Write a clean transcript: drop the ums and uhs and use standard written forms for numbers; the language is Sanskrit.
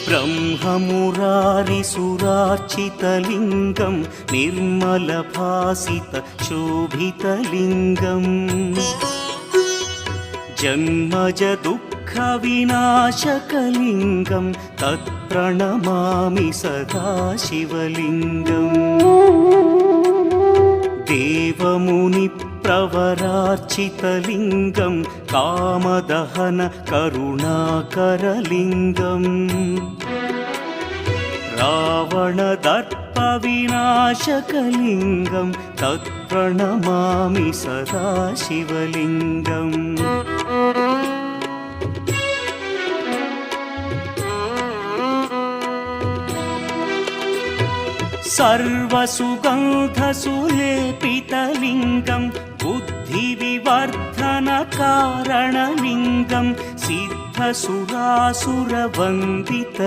ब्रह्ममुरारिसुरार्चितलिङ्गं निर्मलभासितशोभितलिङ्गम् जन्मजदुःखविनाशकलिङ्गं तत्प्रणमामि सदा शिवलिङ्गम् देवमुनिप्रवरार्चितलिङ्गं कामदहन करुणाकरलिङ्गम् रावणदर्पविनाशकलिङ्गं तत्प्रणमामि सदा शिवलिङ्गम् सर्वसुगन्धसुलेपितलिङ्गं बुद्धिविवर्धनकारणलिङ्गं सिद्धसुरासुरवन्दित